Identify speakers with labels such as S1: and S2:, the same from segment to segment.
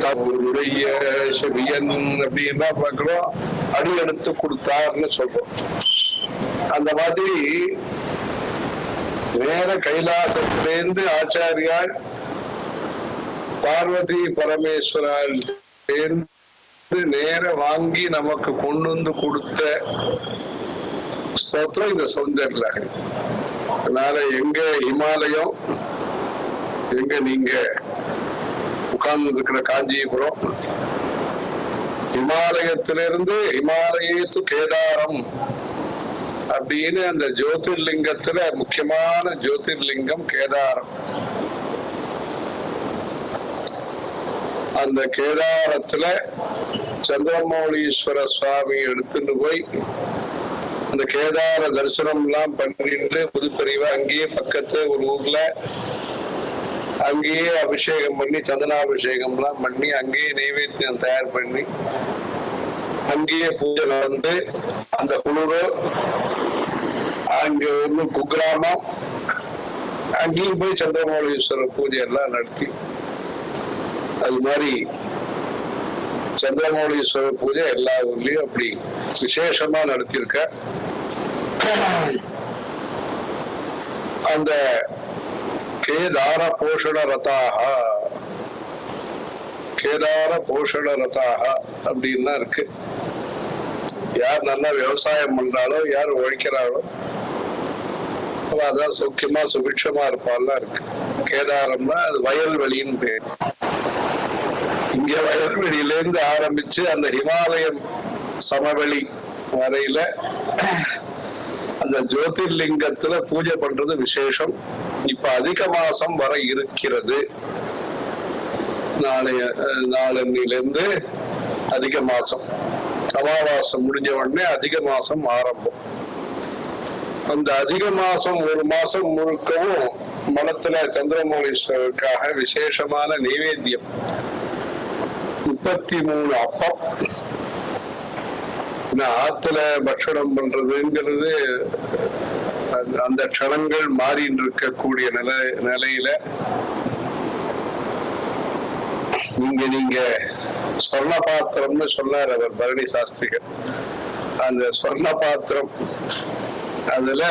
S1: தம்முடைய செவியன் அப்படின்னா பாக்குறோம், அடி எடுத்து கொடுத்தார்னு சொல்றோம். அந்த மாதிரி நேர கைலாசத்திலேருந்து ஆச்சாரியால் பார்வதி பரமேஸ்வரால் நேர வாங்கி நமக்கு கொண்டு வந்து கொடுத்த ஸ்தோத்திரம் இந்த சௌந்தர்ய லஹரி. அதனால எங்க இமாலயம், எங்க நீங்க உட்கார்ந்து இருக்கிற காஞ்சிபுரம், இமாலயத்திலிருந்து இமாலயத்து கேதாரம் அப்படின்னு அந்த ஜோதிர்லிங்கத்துல முக்கியமான ஜோதிர்லிங்கம் கேதாரம். அந்த கேதாரத்துல சந்திரமௌலீஸ்வர சுவாமி எடுத்துட்டு போய் அந்த கேதார தரிசனம் எல்லாம் பண்ணிட்டு புதுப்பிரிவை அங்கேயே பக்கத்து ஒரு ஊர்ல அங்கேயே அபிஷேகம் பண்ணி சந்தனாபிஷேகம் எல்லாம் பண்ணி அங்கேயே நைவேத்தியம் தயார் பண்ணி அங்கேயே பூஜை நடந்து அந்த குழுவை அங்க ஒண்ணு குக்கிராமம் அங்கேயும் போய் சந்திரமௌலீஸ்வரர் பூஜை எல்லாம் நடத்தி அது மாதிரி சந்திரமௌலீஸ்வரர் பூஜை எல்லா ஊர்லயும் அப்படி விசேஷமா நடத்தியிருக்க. அந்த கேதார போஷண ரதாக, கேதார போஷண ரதாக அப்படின்னா இருக்கு. யார் நல்லா விவசாயம் பண்றாளோ, யார் உழைக்கிறாளோ அதான் சௌக்கியமா சுபிட்சமா இருப்பாள்லாம் இருக்கு. கேதாரம்னா அது வயல்வெளின்னு பேர். இங்க வயல்வெளியில இருந்து ஆரம்பிச்சு அந்த ஹிமாலயம் சமவெளி வரையில அந்த ஜோதிர்லிங்கத்துல பூஜை பண்றது விசேஷம். இப்ப அதிக மாசம் வர இருக்கிறது. நாளையிலிருந்து அதிக மாசம், அமாவாசை முடிஞ்ச உடனே அதிக மாசம் ஆரம்பம். அந்த அதிக மாசம் ஒரு மாசம் முழுக்கவும் மனத்துல சந்திரமௌலீஸ்வரருக்காக விசேஷமான நைவேத்தியம் 33 அப்பம். ஆத்துல பட்சணம் பண்றதுங்கிறது அந்த க்ஷணங்கள் மாறின்னு இருக்கக்கூடிய நிலையில நீங்க சொர்ண பாத்திரம்னு சொன்னார் அவர் பரணி சாஸ்திரிகள். அந்த சொர்ண பாத்திரம் அதுல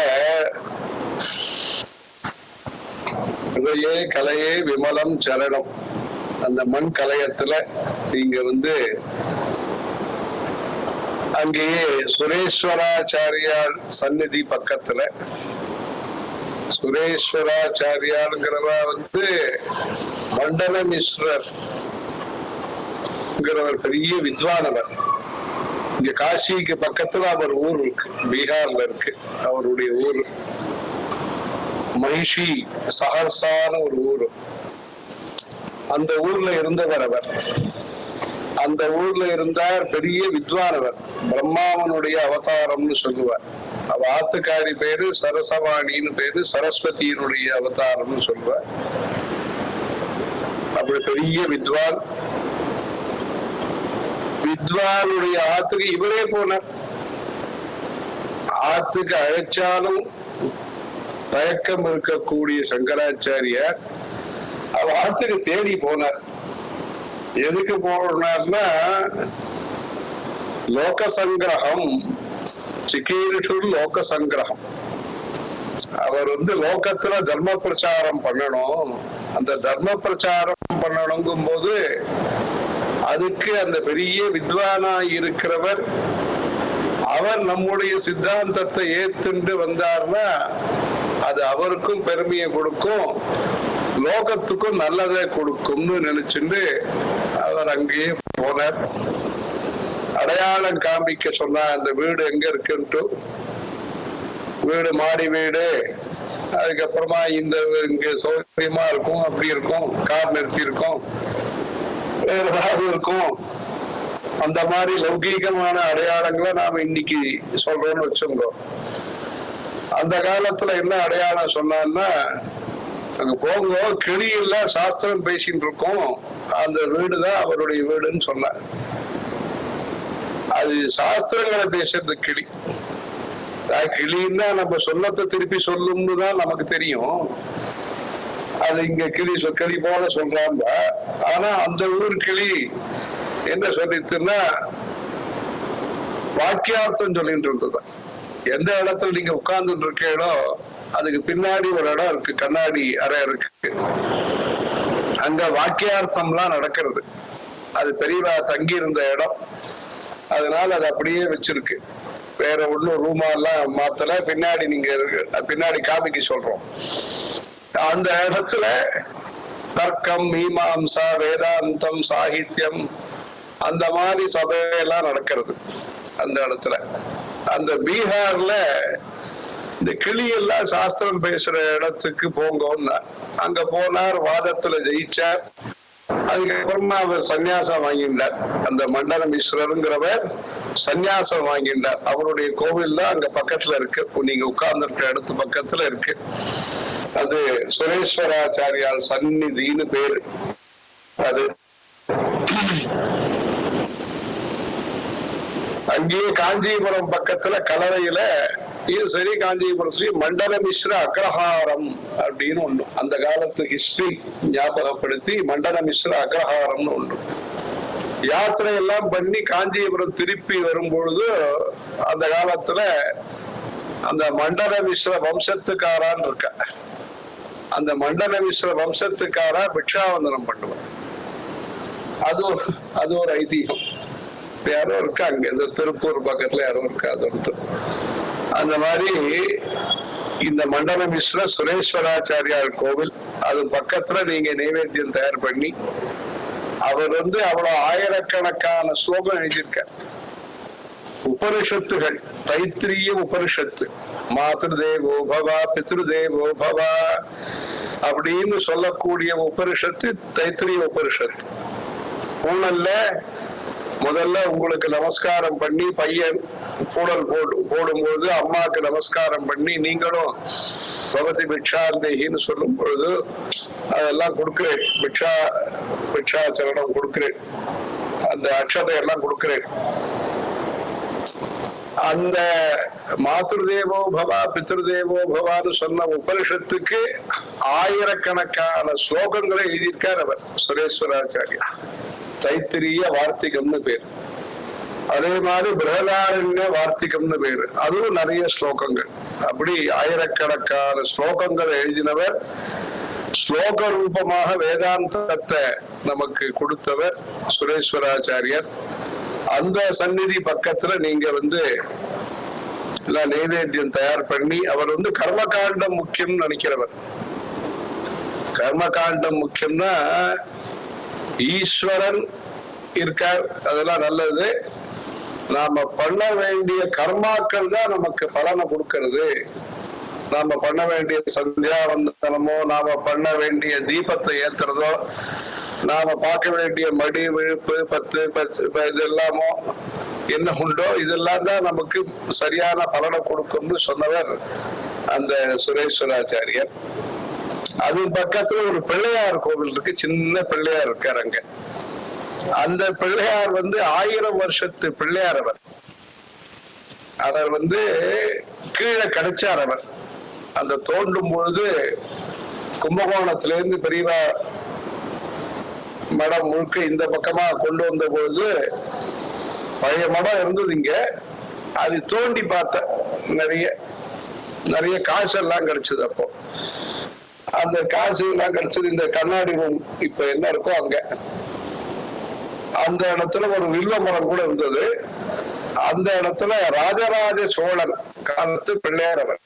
S1: கலையே விமலம் சரணம், அந்த மண் கலையத்துல நீங்க அங்கேயே சுரேஸ்வராச்சாரியார் சந்நிதி பக்கத்துல, சுரேஸ்வராச்சாரியாருங்கிறவ மண்டல மிஸ்ரர் பெரிய வித்வானவர். இங்க காசிக்கு பக்கத்துல அவர் ஊர் இருக்கு, பீகார்ல இருக்கு. அவருடைய ஊர் மகிஷி சஹர்சான ஒரு ஊர். அந்த ஊர்ல இருந்தவர் அவர். அந்த ஊர்ல இருந்தார், பெரிய வித்வானவர். பிரம்மாவனுடைய அவதாரம்னு சொல்லுவார். அவ ஆத்துக்காரி பேரு சரசவாணின்னு பேரு, சரஸ்வதியினுடைய அவதாரம்னு சொல்லுவார். அப்படி பெரிய வித்வான். வித்வானுடைய ஆத்துக்கு இவரே போனார். ஆத்துக்கு அழைச்சாலும் தயக்கம் இருக்கக்கூடிய சங்கராச்சாரியார் அவ ஆத்துக்கு தேடி போனார். எதுக்கு போனார்னா, லோக சங்கிரகம், சிக்கீரிஷு லோக சங்கிரகம். அவர் லோகத்துல தர்ம பிரச்சாரம் பண்ணணும். அந்த தர்ம பிரச்சாரம் பண்ணணுங்கும் போது அதுக்கு அந்த பெரிய வித்வானா இருக்கிறவர் அவர் நம்முடைய சித்தாந்தத்தை ஏத்துண்டு வந்தார்னா அது அவருக்கும் பெருமையை கொடுக்கும், லோகத்துக்கும் நல்லதை கொடுக்கும்னு நினைச்சுட்டு அவர் அங்கேயே போனார். அடையாளம் காண்பிக்க சொன்னா அந்த வீடு எங்க இருக்குன்ட்டு, வீடு மாடி வீடு, அதுக்கப்புறமா இங்க சௌகரியமா இருக்கும், அப்படி இருக்கும், கார் நிறுத்தி இருக்கும், வேற ஏதாவது இருக்கும். அந்த மாதிரி லௌகீகமான அடையாளங்களை நாம இன்னைக்கு சொல்றோம்னு வச்சுக்கோ. அந்த காலத்துல என்ன அடையாளம் சொன்னான்னா, அங்க போங்க கிளி எல்லாம் சாஸ்திரம் பேசிட்டு இருக்கோம், அந்த வீடுதான் அவருடைய வீடுன்னு சொன்னார். அது சாஸ்திரங்களை பேசுறது கிளி. கிளின்னா நம்ம சொன்னத்தை திருப்பி சொல்லும்னு தான் நமக்கு தெரியும். அது இங்க கிளி போல சொல்றாங்க. ஆனா அந்த ஊர் கிளி என்ன சொல்லிச்சுன்னா வாக்கியார்த்தம் சொல்லிட்டு இருந்தது. எந்த இடத்துல நீங்க உட்கார்ந்துட்டு இருக்கீங்களோ அதுக்கு பின்னாடி ஒரு இடம் இருக்கு, கண்ணாடி அறை இருக்கு, அங்க வாக்கியார்த்தம்லாம் நடக்கிறது. அது பெரியவா தங்கி இருந்த இடம், அதனால அது அப்படியே வச்சிருக்கு. வேற ஒன்னும் ரூமா எல்லாம் மாத்தல. பின்னாடி நீங்க பின்னாடி காமிக்க சொல்றோம். அந்த இடத்துல தர்க்கம், மீமாம்சா, வேதாந்தம், சாகித்யம் அந்த மாதிரி சபையெல்லாம் நடக்கிறது அந்த இடத்துல. அந்த பீகார்ல இந்த கிளி எல்லாம் சாஸ்திரம் பேசுற இடத்துக்கு போங்கன்னா அங்க போனார், வாதத்துல ஜெயிச்சார். அதுக்கப்புறமா அவர் சன்னியாசம் வாங்கிட்டார். அந்த மண்டல மிஸ்ரருங்கிறவர் சன்னியாசம் வாங்கிட்டார். அவருடைய கோவில் தான் அங்க பக்கத்துல இருக்கு, நீங்க உட்கார்ந்து இருக்க இடத்து பக்கத்துல இருக்கு. அது சுரேஸ்வராச்சாரியால் சந்நிதின்னு பேரு. அது அங்கேயே காஞ்சிபுரம் பக்கத்துல கலவையில இது சரி, காஞ்சிபுரம் ஸ்ரீ மண்டல மிஸ்ர அக்ரஹாரம் அப்படின்னு ஒண்ணு. அந்த காலத்து ஹிஸ்டரி ஞாபகப்படுத்தி மண்டல மிஸ்ர அக்ரஹாரம்னு ஒண்ணு. யாத்திரை எல்லாம் பண்ணி காஞ்சிபுரம் திருப்பி வரும்பொழுது அந்த காலத்துல அந்த மண்டல மிஸ்ர வம்சத்துக்காரான்னு இருக்க, அந்த மண்டல மிஸ்ர வம்சத்துக்காரா பிக்ஷாவந்தனம் பண்ணுவார். அது ஒரு ஐதீகம். யாரோ இருக்காங்க, இந்த திருப்பூர் பக்கத்துல யாரோ இருக்காது. அந்த மாதிரி இந்த மண்டல மிஸ்ர சுரேஸ்வராச்சாரியார் கோவில், அது பக்கத்துல நீங்க நைவேத்தியம் தயார் பண்ணி, அவர் அவ்வளவு ஆயிரக்கணக்கான ஸ்லோகம் எழுதியிருக்க. உபனிஷத்துகள், தைத்திரிய உபனிஷத்து, மாத்ருதேவோ பவா பித்ருதேவோ பவா அப்படின்னு சொல்லக்கூடிய உபனிஷத்து தைத்திரிய உபனிஷத்து. ஊழல்ல முதல்ல உங்களுக்கு நமஸ்காரம் பண்ணி, பையன் பூடல் போடும்போது அம்மாவுக்கு நமஸ்காரம் பண்ணி, நீங்களும் பகவதி பிக்ஷாந்தேகின்னு சொல்லும் பொழுது அதெல்லாம் கொடுக்கிறேன், பிக்ஷாச்சரணம் கொடுக்கிறேன், அந்த அக்ஷதை எல்லாம் கொடுக்கிறேன். அந்த மாத்ருதேவோ பவா பித்ருதேவோ பவான்னு சொன்ன உபனிஷத்துக்கு ஆயிரக்கணக்கான ஸ்லோகங்களை எழுதியிருக்கார் அவர் சுரேஸ்வராச்சாரியா. தைத்திரிய வார்த்திகம்னு பேர். அதே மாதிரி பிரகதாரண்ய வார்த்திகம்னு பேரு, அதுவும் நிறைய ஸ்லோகங்கள். அப்படி ஆயிரக்கணக்கான ஸ்லோகங்கள் எழுதினவர், ஸ்லோக ரூபமாக வேதாந்தத்தை நமக்கு கொடுத்தவர் சுரேஸ்வராச்சாரியர். அந்த சந்நிதி பக்கத்துல நீங்க எல்லாம் நைவேத்தியம் தயார் பண்ணி, அவர் கர்மகாண்டம் முக்கியம் நினைக்கிறவர். கர்மகாண்டம் முக்கியம்னா ஈஸ்வரன் இருக்கார், அதெல்லாம் நல்லது. நாம பண்ண வேண்டிய கர்மாக்கள் தான் நமக்கு பலனை கொடுக்கிறது. நாம பண்ண வேண்டிய சந்தியாவந்தனமோ, நாம பண்ண வேண்டிய தீபத்தை ஏத்துறதோ, நாம பார்க்க வேண்டிய மடி விழுப்பு 10 இதெல்லாமோ என்ன உண்டோ, இதெல்லாம் தான் நமக்கு சரியான பலனை கொடுக்கும்னு சொன்னவர் அந்த சுரேஸ்வராச்சாரியர். அது பக்கத்துல ஒரு பிள்ளையார் கோவில் இருக்கு, சின்ன பிள்ளையார் இருக்காரு அங்க. அந்த பிள்ளையார் 1000 வருஷத்து பிள்ளையார். அவர் கீழே கிடைச்சார். அவர் அந்த தோண்டும் பொழுது கும்பகோணத்துல இருந்து பெரியவா மடம் முழுக்க இந்த பக்கமா கொண்டு வந்த பொழுது பழைய மடம் இருந்தது இங்க. அது தோண்டி பார்த்த நிறைய காசு எல்லாம் கிடைச்சது. அப்போ அந்த காசு எல்லாம் கிடைச்சது இந்த கண்ணாடி ரூம் இப்ப என்ன இருக்கோ அங்க. அந்த இடத்துல ஒரு வில்வ மரம் கூட இருந்தது. அந்த இடத்துல ராஜராஜ சோழன் காலத்து பிள்ளையார் அவர்.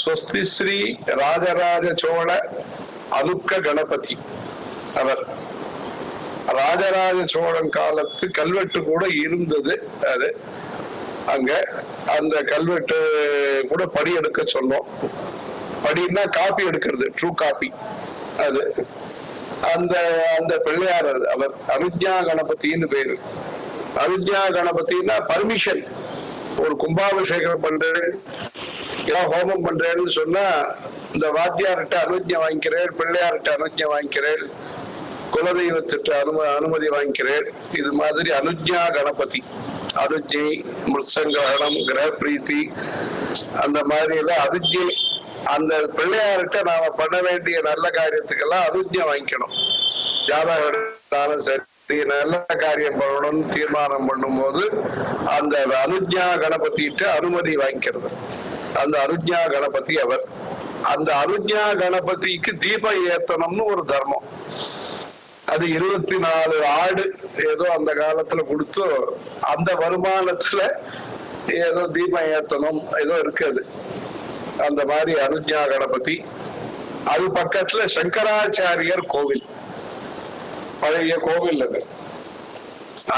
S1: ஸ்வஸ்தி ஸ்ரீ ராஜராஜ சோழ அலுக்க கணபதி அவர். ராஜராஜ சோழன் காலத்து கல்வெட்டு கூட இருந்தது. அது அங்க அந்த கல்வெட்டு கூட படி எடுக்க சொன்னோம். படின்னா காப்பி எடுக்கிறது, ட்ரூ காப்பி. அது அந்த பிள்ளையார் அவர் அனுஜ்ஞா கணபதினு பேரு. அனுஜ்ஞா கணபதினா பர்மிஷன். ஒரு கும்பாபிஷேகம் பண்றேன், ஹோமம் பண்றேன்னு சொன்னா இந்த வாத்தியார்கிட்ட அனுஜ்ஞை வாங்கிக்கிறேன், பிள்ளையார்கிட்ட அனுஜ்ஞை வாங்கிக்கிறேன், குலதெய்வத்திட்ட அனுமதி வாங்கிக்கிறேன். இது மாதிரி அனுஜ்ஞா கணபதி. அனுஜ்ஞை, மிருசங்கரணம், கிரக பிரீத்தி, அந்த மாதிரி எல்லாம் அனுஜ்ஞை அந்த பிள்ளையார்கிட்ட நாம பண்ண வேண்டிய நல்ல காரியத்துக்கெல்லாம் அனுஜ்ஞை வாங்கிக்கணும். ஜாதகம் சரி, நல்ல காரியம் பண்ணணும்னு தீர்மானம் பண்ணும் போது அந்த அனுஜ்ஞா கணபதிட்ட அனுமதி வாங்கிக்கிறது. அந்த அனுஜ்ஞா கணபதி அவர். அந்த அனுஜ்ஞா கணபதிக்கு தீபம் ஏத்தனம்னு ஒரு தர்மம். அது 24 ஆடு ஏதோ அந்த காலத்துல கொடுத்து அந்த வருமானத்துல ஏதோ தீபம் ஏத்தனம் ஏதோ இருக்குது. அந்த மாதிரி அனுஜ்ஞா கணபதி. அது பக்கத்துல சங்கராச்சாரியர் கோவில், பழைய கோவில் அது.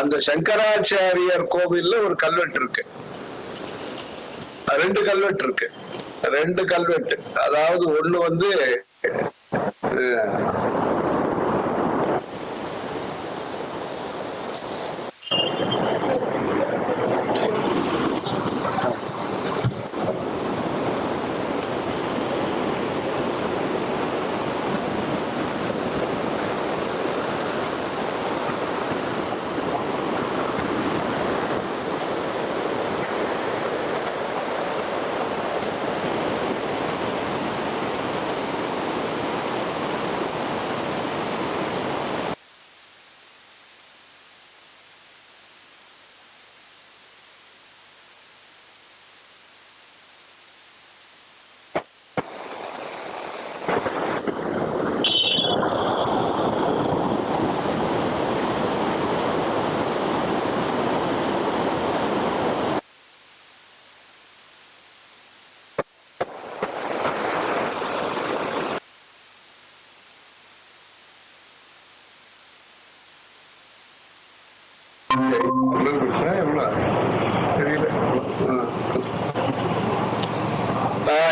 S1: அந்த சங்கராச்சாரியர் கோவில்ல ஒரு கல்வெட்டு இருக்கு, 2 கல்வெட்டு இருக்கு. 2 கல்வெட்டு, அதாவது ஒண்ணு வந்து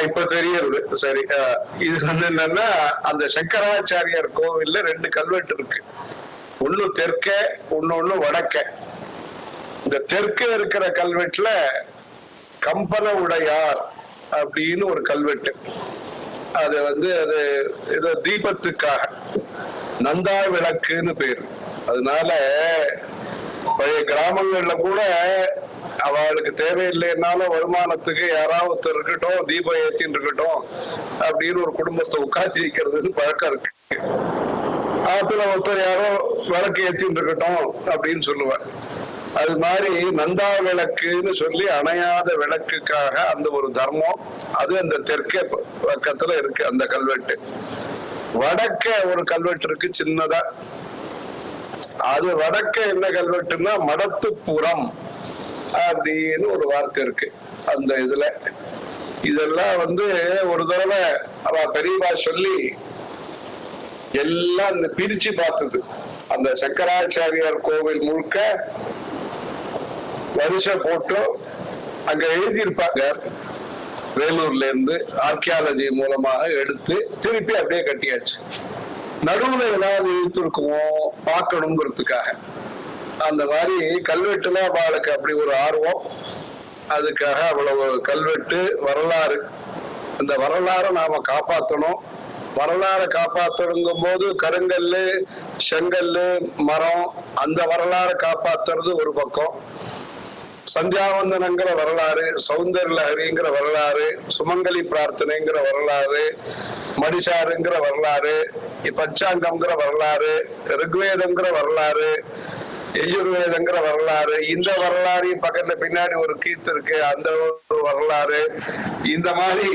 S1: இப்ப தெரியுது. சரி, இது வந்து என்னன்னா அந்த சங்கராச்சாரியார் கோவில்ல 2 கல்வெட்டு இருக்கு. ஒண்ணு தெற்க, ஒண்ணு வடக்க. இந்த தெற்க இருக்கிற கல்வெட்டுல கம்பன உடையார் அப்படின்னு ஒரு கல்வெட்டு. அது வந்து அது ஏதோ தீபத்துக்காக நந்தா விளக்குன்னு பேரு. அதனால பழைய கிராமங்கள்ல கூட அவளுக்கு தேவையில்லைன்னாலும் வருமானத்துக்கு யாராவது ஒருத்தர் இருக்கட்டும், தீபம் ஏற்றின்னு இருக்கட்டும் அப்படின்னு ஒரு குடும்பத்தை உட்காந்து வைக்கிறது பழக்கம் இருக்கு. ஆத்துல ஒருத்தர் யாரோ விளக்கு ஏற்றின்னு இருக்கட்டும் அப்படின்னு சொல்லுவார். அது மாதிரி நந்தா விளக்குன்னு சொல்லி அணையாத விளக்குக்காக அந்த ஒரு தர்மம். அது அந்த தெற்கே பக்கத்துல இருக்கு அந்த கல்வெட்டு. வடக்க ஒரு கல்வெட்டு இருக்கு சின்னதா. அது வடக்க என்ன கல்வெட்டுன்னா மடத்துப்புறம் அப்படின்னு ஒரு வார்த்தை இருக்கு அந்த இதுல. இதெல்லாம் வந்து ஒரு தடவை அவ பெரியவா சொல்லி எல்லாம் பிரிச்சு பார்த்தது. அந்த சங்கராச்சாரியார் கோவில் முழுக்க வருஷம் போட்டு அங்க எழுதியிருப்பாங்க. வேலூர்ல இருந்து ஆர்கியாலஜி மூலமாக எடுத்து திருப்பி அப்படியே கட்டியாச்சு. நடுவுல ஏதாவது இழுத்துருக்குமோ பார்க்கணுங்கிறதுக்காக அந்த மாதிரி கல்வெட்டுல அவளுக்கு அப்படி ஒரு ஆர்வம். அதுக்காக அவ்வளவு கல்வெட்டு வரலாறு. அந்த வரலாறை நாம காப்பாற்றணும். வரலாறை காப்பாற்றணுங்கும் போது கருங்கல்லு, செங்கல்லு, மரம், அந்த வரலாறை காப்பாத்துறது ஒரு பக்கம். சந்தியாவந்தனங்கிற வரலாறு, சௌந்தர்ய லஹரிங்கிற வரலாறு, சுமங்கலி பிரார்த்தனைங்கிற வரலாறு, மடிசாருங்கிற வரலாறு, பஞ்சாங்கம்ங்கிற வரலாறு, ரிக்வேதங்கிற வரலாறு, யஜுர்வேதங்கிற வரலாறு, இந்த வரலாறு பக்கத்துல பின்னாடி ஒரு கீத்து இருக்கு அந்த ஒரு வரலாறு. இந்த மாதிரி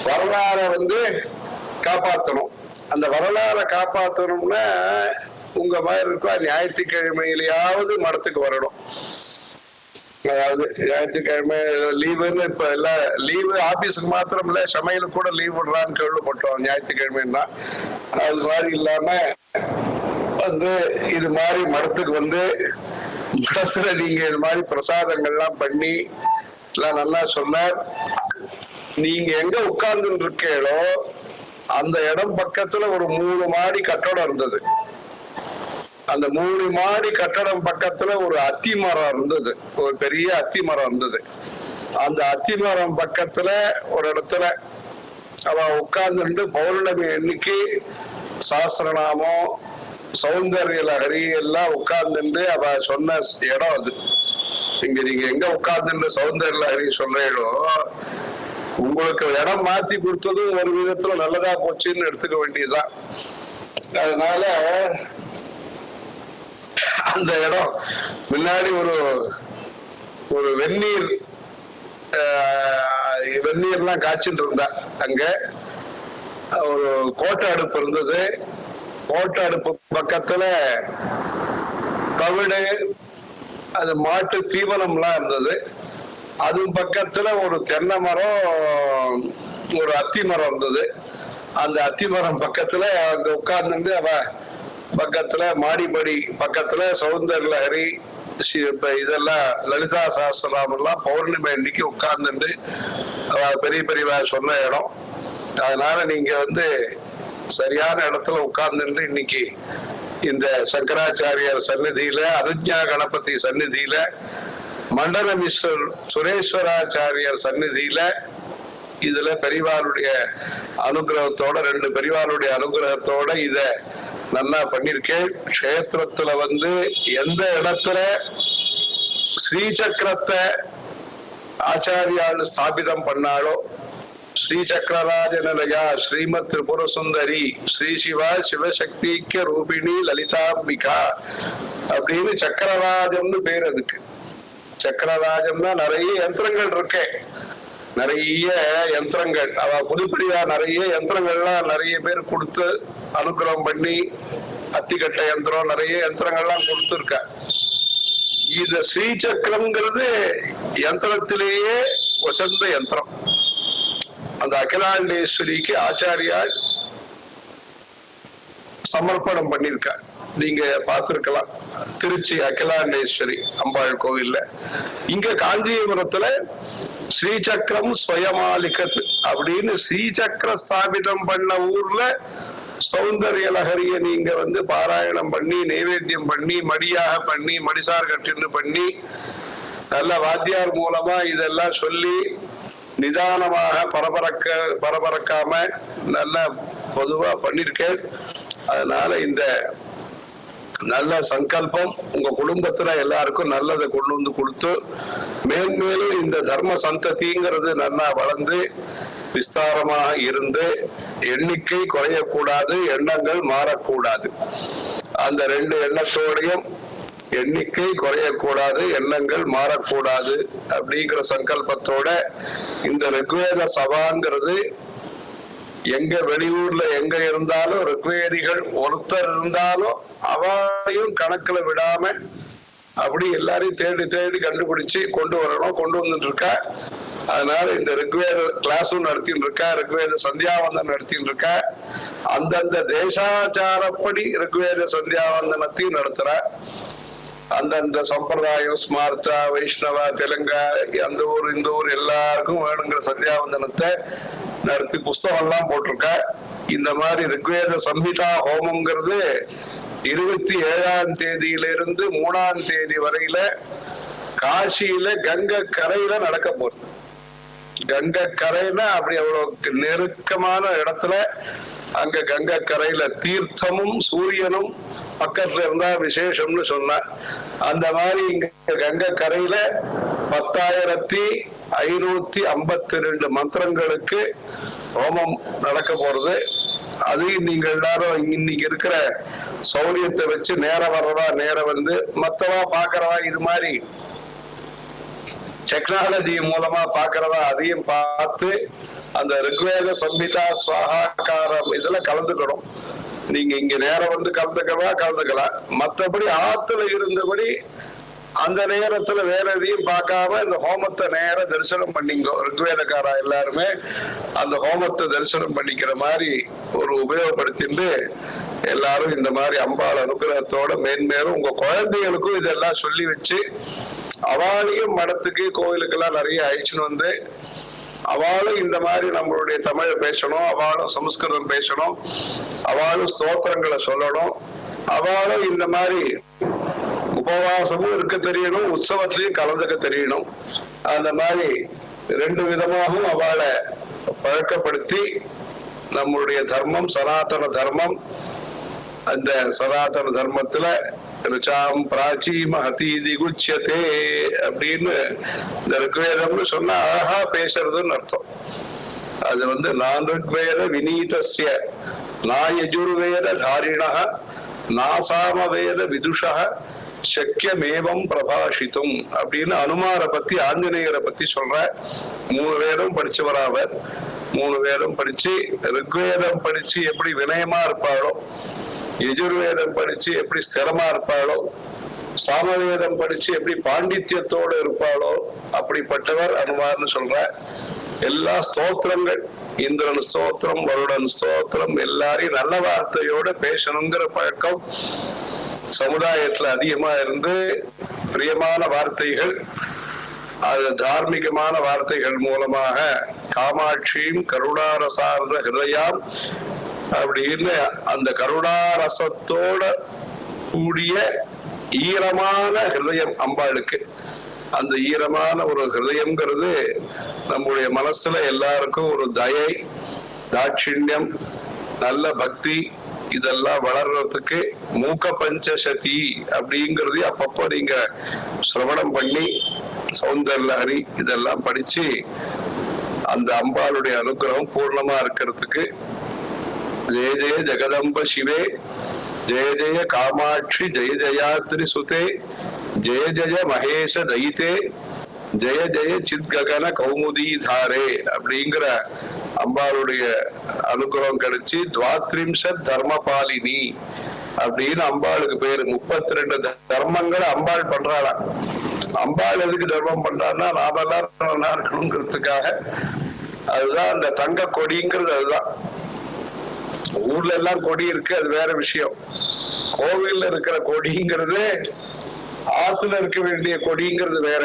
S1: வரலாறை வந்து காப்பாற்றணும். அந்த வரலாறை காப்பாற்றணும்னா உங்க மாதிரி இருக்கா ஞாயிற்றுக்கிழமையிலேயாவது மடத்துக்கு வரணும். அதாவது ஞாயிற்றுக்கிழமை லீவுன்னு இப்ப எல்லாம் லீவு ஆபீஸுக்கு மாத்திரம் இல்ல, சமையலுக்கு கூட லீவ் விடுறான்னு கேள்விப்பட்டோம் ஞாயிற்றுக்கிழமைன்னா. அது மாதிரி இல்லாம வந்து இது மாதிரி மடத்துக்கு வந்து மடத்துல நீங்க இது மாதிரி பிரசாதங்கள்லாம் பண்ணி எல்லாம் நல்லா சொன்னார். நீங்க எங்க உட்கார்ந்து இருக்கீங்களோ அந்த இடம் பக்கத்துல ஒரு 3 மாடி கட்டடம் இருந்தது. அந்த 3 மாடி கட்டடம் பக்கத்துல ஒரு அத்தி மரம் இருந்தது, ஒரு பெரிய அத்தி மரம் இருந்தது. அந்த அத்தி மரம் பக்கத்துல ஒரு இடத்துல அவ உட்கார்ந்துட்டு பௌர்ணமி அன்னைக்கு சாஸ்திரநாமம், சௌந்தர்ய லஹரி எல்லாம் உட்கார்ந்துட்டு அவ சொன்ன இடம் அது. இங்க நீங்க எங்க உட்கார்ந்துட்டு சௌந்தர்ய லஹரி சொல்றீங்களோ உங்களுக்கு இடம் மாத்தி கொடுத்ததும் ஒரு விதத்துல நல்லதா போச்சுன்னு எடுத்துக்க வேண்டியதுதான். அதனால அந்த இடம் முன்னாடி ஒரு வெந்நீர்லாம் காய்ச்சிட்டு இருந்தா அங்க ஒரு கோட்டை அடுப்பு இருந்தது. கோட்டை அடுப்பு பக்கத்துல தவிடு, அது மாட்டு தீவனம்லாம் இருந்தது. அது பக்கத்துல ஒரு தென்னை மரம், ஒரு அத்தி மரம் இருந்தது. அந்த அத்தி மரம் பக்கத்துல அங்க உட்கார்ந்து அவ பக்கத்துல மாடிப்படி பக்கத்துல சௌந்தர் லஹரி இதெல்லாம் லலிதா சஹஸ்ரநாமம் எல்லாம் பௌர்ணமி அன்னைக்கு உட்கார்ந்துட்டு பெரிய பெரியவா சொன்ன இடம். அதனால நீங்க சரியான இடத்துல உட்கார்ந்துட்டு இன்னைக்கு இந்த சங்கராச்சாரியார் சந்நிதியில, அனுஜ்ஞா கணபதி சந்நிதியில, மண்டல மிஸ்டர் சுரேஸ்வராச்சாரியார் சந்நிதியில, இதுல பெரியவாளுடைய அனுகிரகத்தோட, 2 பெரியவாளுடைய அனுகிரகத்தோட இத நல்லா பண்ணிருக்கேன். கஷேத்திரத்துல எந்த இடத்துல ஸ்ரீசக்கரத்தை ஆச்சாரியால் ஸ்தாபிதம் பண்ணாலோ, ஸ்ரீ சக்கரராஜ நிலையா ஸ்ரீமத் திரிபுர சுந்தரி ஸ்ரீ சிவா சிவசக்திக்க ரூபிணி லலிதாம்பிகா அப்படின்னு சக்கரராஜம்னு பேர். அதுக்கு சக்கரராஜம்னா நிறைய யந்திரங்கள் இருக்கு, நிறைய யந்திரங்கள். அவ புதுப்படியா நிறைய யந்திரங்கள்லாம் நிறைய பேர் கொடுத்து அனுகிரகம் பண்ணி, அத்திக்கட்ட யந்திரம் நிறைய யந்திரங்கள்லாம் கொடுத்துருக்க. இந்த ஸ்ரீசக்கரம்ங்கிறது யந்திரத்திலேயே வசந்த யந்திரம். அந்த அகிலாண்டேஸ்வரிக்கு ஆச்சாரியால் சமர்ப்பணம் பண்ணிருக்க. நீங்க பார்த்திருக்கலாம் திருச்சி அகிலாண்டேஸ்வரி அம்பாள் கோவில்ல. இங்க காஞ்சிபுரத்துல ஸ்ரீசக்கரம் ஸ்வயமாலிகத் அப்படின்னு ஸ்ரீசக்கர ஸ்தாபிதம் பண்ண ஊர்ல சௌந்தர்ய லஹரிய நீங்க பாராயணம் பண்ணி, நைவேத்தியம் பண்ணி, மடியாக பண்ணி, மடிசார் கட்டின்னு பண்ணி, நல்ல வாத்தியார் மூலமா இதெல்லாம் சொல்லி நிதானமாக பரபரக்காம நல்ல பொதுவா பண்ணிருக்கேன். அதனால இந்த நல்ல சங்கல்பம் உங்க குடும்பத்துல எல்லாருக்கும் நல்லதை கொண்டு கொடுத்து, மேன்மேலும் இந்த தர்ம சந்ததிங்கிறது நல்லா வளர்ந்து விஸ்தாரமாக இருந்து, எண்ணிக்கை குறையக்கூடாது, எண்ணங்கள் மாறக்கூடாது. அந்த 2 எண்ணத்தோடையும் எண்ணிக்கை குறையக்கூடாது, எண்ணங்கள் மாறக்கூடாது அப்படிங்கிற சங்கல்பத்தோட இந்த ரிக்வேத சபாங்கிறது எங்க வெளியூர்ல எங்க இருந்தாலும் ரிக்வேதிகள் ஒருத்தர் இருந்தாலும் அவளையும் கணக்குல விடாம அப்படி எல்லாரையும் தேடி தேடி கண்டுபிடிச்சு கொண்டு வரணும், கொண்டு வந்துட்டு இருக்கா. அதனால இந்த ரிக்வேத கிளாஸும் நடத்தின்னு இருக்கா, ரிக்வேத சந்தியாவந்தம் நடத்தின்னு இருக்கா. அந்தந்த தேசாச்சாரப்படி ரிக்வேத சந்தியாவந்தனத்தையும் நடத்துற. அந்தந்த சம்பிரதாயம் ஸ்மார்த்தா, வைஷ்ணவா, தெலுங்கா, அந்த ஊர் இந்த ஊர் எல்லாருக்கும் வேணுங்கிற சந்தியாவந்தனத்தை நடத்தி புஸ்தகம் எல்லாம் போட்டிருக்க. இந்த மாதிரி ரிக்வேத சம்ஹிதா ஹோமம்ங்கிறது 27ஆம் தேதியிலிருந்து 3ஆம் தேதி வரையில காசியில கங்கை கரையில நடக்க போறது. கங்கை கரைன்னா அப்படி அவ்வளவு நெருக்கமான இடத்துல, அங்க கங்கை கரையில தீர்த்தமும் சூரியனும் பக்கத்துல இருந்தா விசேஷம்னு சொன்ன. அந்த மாதிரி இங்க கங்கை கரையில 10,552 மந்திரங்களுக்கு ஹோமம் நடக்க போறது. அதையும் நீங்க எல்லாரும் இன்னைக்கு இருக்கிற சௌரியத்தை வச்சு நேரம் வர்றதா நேரம் மத்தவா பாக்குறவா இது மாதிரி டெக்னாலஜி மூலமா பாக்குறதா அதையும் பார்த்து அந்த ரிக்வேத சம்ஹிதா ஸ்வாகாரம் இதுல கலந்துக்கணும். நீங்க இங்க நேரம் கலந்துக்கலாம். மற்றபடி ஆத்துல இருந்தபடி அந்த நேரத்துல வேற எதையும் பார்க்காம இந்த ஹோமத்தை நேரம் தரிசனம் பண்ணிங்க. ரிக்வேதக்காரா எல்லாருமே அந்த ஹோமத்தை தரிசனம் பண்ணிக்கிற மாதிரி ஒரு உபயோகப்படுத்திட்டு எல்லாரும் இந்த மாதிரி அம்பாள் அனுகிரகத்தோட மேன்மேலும் உங்க குழந்தைகளுக்கும் இதெல்லாம் சொல்லி வச்சு, அவளையும் மடத்துக்கு கோவிலுக்கெல்லாம் நிறைய அழிச்சுன்னு அவளும் இந்த மாதிரி நம்மளுடைய தமிழை பேசணும், அவளும் சமஸ்கிருதம் பேசணும், அவளும் ஸ்தோத்திரங்களை சொல்லணும், அவளும் இந்த மாதிரி உபவாசமும் இருக்க தெரியணும், உற்சவத்திலையும் கலந்துக்க தெரியணும். அந்த மாதிரி 2 விதமாகவும் அவளை பழக்கப்படுத்தி நம்மளுடைய தர்மம் சனாதன தர்மம், அந்த சனாதன தர்மத்துல ருச்சாம் பிராச்சி மகதீதி குச்சியத்தே அப்படின்னு இந்த ரிக்வேதம்னு சொன்னா அழகா பேசுறதுன்னு அர்த்தம். அது நான் ருக்வேத வினீதஸ்ய நாயஜுர்வேத தாரிணः நாசாமவேத விதுஷः சக்கியமேவம் பிரபாஷித்தும் அப்படின்னு அனுமாரை பத்தி ஆஞ்சநேயரை பத்தி சொல்ற. 3 வேதம் படிச்சவராவர். 3 வேதம் படிச்சு ருக்வேதம் படிச்சு எப்படி வினயமா இருப்பாளோ, யஜுர்வேதம் படிச்சு எப்படி ஸ்திரமா இருப்பாளோ, சாமவேதம் படிச்சு எப்படி பாண்டித்யத்தோடு இருப்பாளோ அப்படிப்பட்டவர் அனுமார்னு சொல்ற. எல்லா ஸ்தோத்திரங்கள், இந்திரன் ஸ்தோத்திரம், வருடன் ஸ்தோத்திரம், எல்லாரையும் நல்ல வார்த்தையோட பேசணுங்கிற பழக்கம் சமுதாயத்துல அதிகமா இருந்து பிரியமான வார்த்தைகள், அது தார்மீகமான வார்த்தைகள் மூலமாக காமாட்சியும் கருணாரசார்ந்த ஹிருதயாம் அப்படின்னு அந்த கருணாரசத்தோட கூடிய ஈரமான ஹிருதயம் அம்பாளுக்கு. அந்த ஈரமான ஒரு ஹிருதயம்ங்கிறது நம்முடைய மனசுல எல்லாருக்கும் ஒரு தயை, தாட்சிண்யம், நல்ல பக்தி இதெல்லாம் வளர்றதுக்கு மூக்க பஞ்சசதி அப்படிங்கிறது அப்பப்போ நீங்க சிரவணம் பண்ணி சௌந்தர்லஹரி இதெல்லாம் படிச்சு அந்த அம்பாளுடைய அனுகிரகம் பூர்ணமா இருக்கிறதுக்கு ஜெய ஜெய ஜெகதம்ப சிவே, ஜெய ஜெய காமாட்சி, ஜெய ஜெயாத்ரி சுதே, ஜெய ஜெய மகேஷ தயிதே, ஜெய ஜெய சித்ககன கௌமுதி தாரே அப்படிங்கிற அம்பாளுடைய அனுகிரகம் கிடைச்சு துவாத்ரிம்ஷத் தர்மபாலினி அப்படின்னு அம்பாளுக்கு பேரு. 32 தர்மங்களை அம்பாள் பண்றாளா. அம்பாள் எதுக்கு தர்மம் பண்றான்னா நாம எல்லாரும் நல்லா இருக்கணுங்கிறதுக்காக. அதுதான் அந்த தங்க கொடிங்கிறது. அதுதான் ஊர்ல எல்லாம் கொடி இருக்கு, அது வேற விஷயம். கோவில்ல இருக்கிற கொடிங்கிறது ஆத்துல இருக்க வேண்டிய கொடிங்கிறது வேற.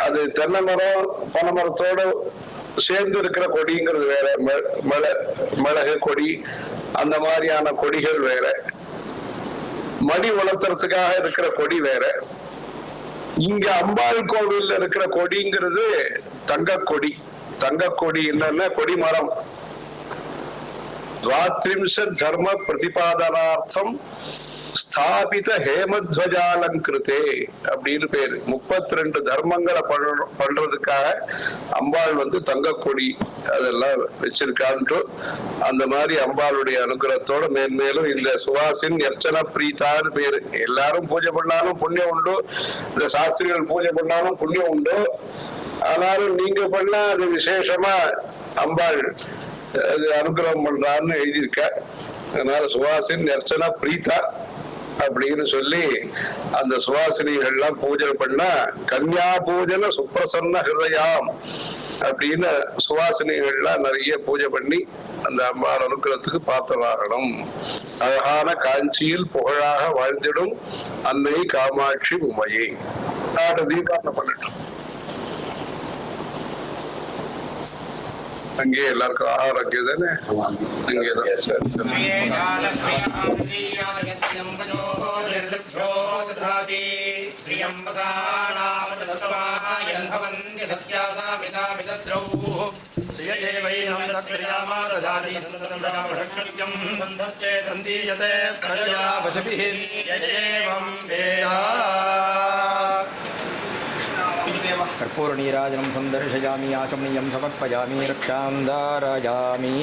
S1: அது தென்னை மரம் பனை மரத்தோட சேர்ந்து இருக்கிற கொடிங்கிறது வேற. மிளகு கொடி அந்த மாதிரியான கொடிகள் வேற. மடி வளர்த்துறதுக்காக இருக்கிற கொடி வேற. இங்க அம்பாள் கோவில்ல இருக்கிற கொடிங்கிறது தங்க கொடி. தங்க கொடி என்னன்னா கொடி மரம். துவாத்ரிம்ஷத் தர்ம பிரதிபாதனார்த்தம் ஸ்தாபித ஹேமத்வஜாலங்கிருதே அப்படின்னு பேரு. 32 தர்மங்களை பண்றதுக்காக அம்பாள் தங்க கொடி அதெல்லாம் வச்சிருக்கான்ட்டு அந்த மாதிரி அம்பாளுடைய அனுகிரகத்தோட மேன்மேலும் இந்த சுவாசின் அர்ச்சன பிரீதான்னு பேரு. எல்லாரும் பூஜை பண்ணாலும் புண்ணியம் உண்டு, இந்த சாஸ்திரிகள் பூஜை பண்ணாலும் புண்ணியம் உண்டு. ஆனாலும் நீங்க பண்ணா அது விசேஷமா அம்பாள் அது அனுகிரகம் பண்றான்னு எழுதியிருக்க. அதனால சுவாசின் அர்ச்சனா பிரீதா அப்படின்னு சொல்லி அந்த சுவாசினிகள்லாம் பூஜை பண்ணா கன்யா பூஜன சுப்பிரசன்ன ஹிருதயாம் அப்படின்னு சுவாசினிகள்லாம் நிறைய பூஜை பண்ணி அந்த அம்பாள் அனுகிரகத்துக்கு பாத்திரமாகணும். அழகான காஞ்சியில் புகழாக வாழ்ந்திடும் அன்னை காமாட்சி உமையை தீபாவளி பண்ணட்டும். அங்கே எல்லாருக்கும் ஆகாரம் அங்கே தானே, அங்கேதான்.
S2: कर्पूर नीराजनं संदर्शयामि आचमनीयं समर्पयामि रक्षां धारयामि।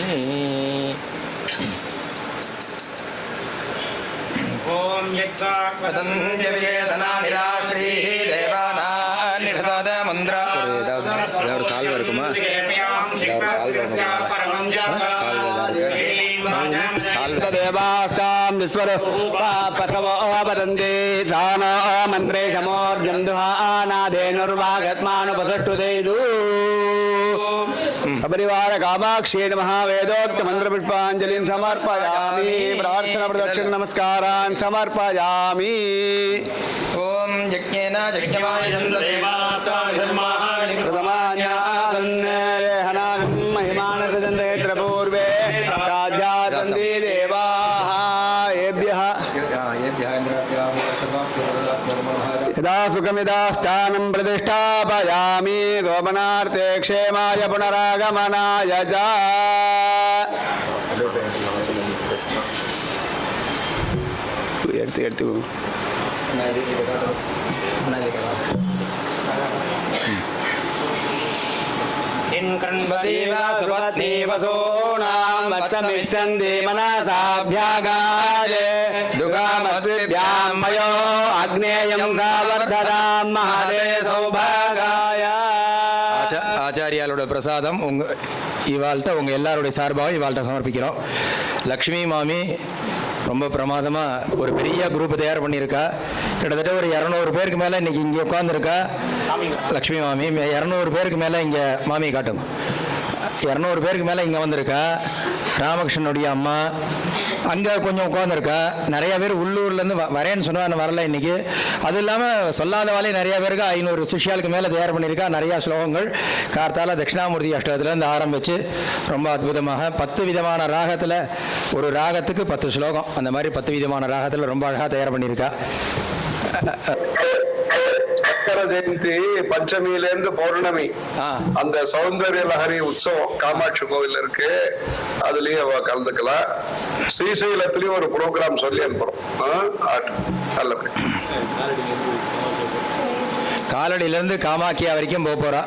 S2: ओम यज्ञापदन्यवेदना निराश्रीः देवानानिषदाद मन्त्र ஒரு சால்வ இருக்குமா?
S3: देवास्तां विश्वरूपा पशवो वदन्ति सानो मन्त्रे शमोर्जं दुहानादेनुर्वागत्मानुपसष्टुतेदु परिवार कामाक्षी नमः। वेदोक्त मन्त्रपुष्पाञ्जलिं समर्पयामि। प्रार्थना प्रदक्षिण नमस्कारान् समर्पयामि।
S2: ओम यज्ञेन यज्ञमायजन्त देवास्तां धर्माः
S3: प्रथमान्यासन्नेहनागं महिमानसजन्ते पूर्वे राजासन्ति देवाः येभ्यः यदा सुखमिदा स्थानं प्रतिष्ठापयामि गोपनार्थे क्षेमाय पुनरागमनाय च। எடுத்து
S2: कृण्वतीव सुपत्नी
S3: वसूनां वत्समिच्छन्ति मनसाभ्यागाय दुगामस्भ्यां मयो अग्नेयं सावर्धनां महते सौभागाय
S2: ஆச்சாரியாலோட பிரசாதம் இவாள்கிட்ட உங்கள் எல்லாருடைய சார்பாக இவாள்கிட்ட சமர்ப்பிக்கிறோம். லக்ஷ்மி மாமி ரொம்ப பிரமாதமாக ஒரு பெரிய குரூப் தயார் பண்ணியிருக்கா. கிட்டத்தட்ட ஒரு 200 பேருக்கு மேலே இன்றைக்கி இங்கே உட்காந்துருக்கா. லக்ஷ்மி மாமி 200 பேருக்கு மேலே இங்கே மாமி காட்டுங்க. 200 பேருக்கு மேலே இங்கே வந்திருக்கா. ராமகிருஷ்ணனுடைய அம்மா அங்கே கொஞ்சம் உட்காந்துருக்கா. நிறையா பேர் உள்ளூர்லேருந்து வரேன்னு சொன்னால் வரல இன்றைக்கி. அது இல்லாமல் சொல்லாதவாலே நிறையா பேருக்கு 500 சிஷ்யாளுக்கு மேலே தயார் பண்ணியிருக்கா. நிறையா ஸ்லோகங்கள் கார்த்தால தட்சிணாமூர்த்தி அஷ்டகத்துலேருந்து ஆரம்பித்து ரொம்ப அற்புதமாக 10 விதமான ராகத்தில் ஒரு ராகத்துக்கு 10 ஸ்லோகம் அந்த மாதிரி 10 விதமான ராகத்தில் ரொம்ப அழகாக தயார் பண்ணியிருக்கா.
S1: ஜெயந்தி பஞ்சமியிலேருந்து பௌர்ணமி அந்த சௌந்தர்ய லஹரி உற்சவம் காமாட்சி கோவில் இருக்கு. அதுலயும் கலந்துக்கலாம். ஸ்ரீசைலத்திலயும் ஒரு ப்ரோக்ராம் சொல்லி அனுப்புறோம்.
S2: காலடியிலேருந்து காமாக்கியா வரைக்கும் போக போறா.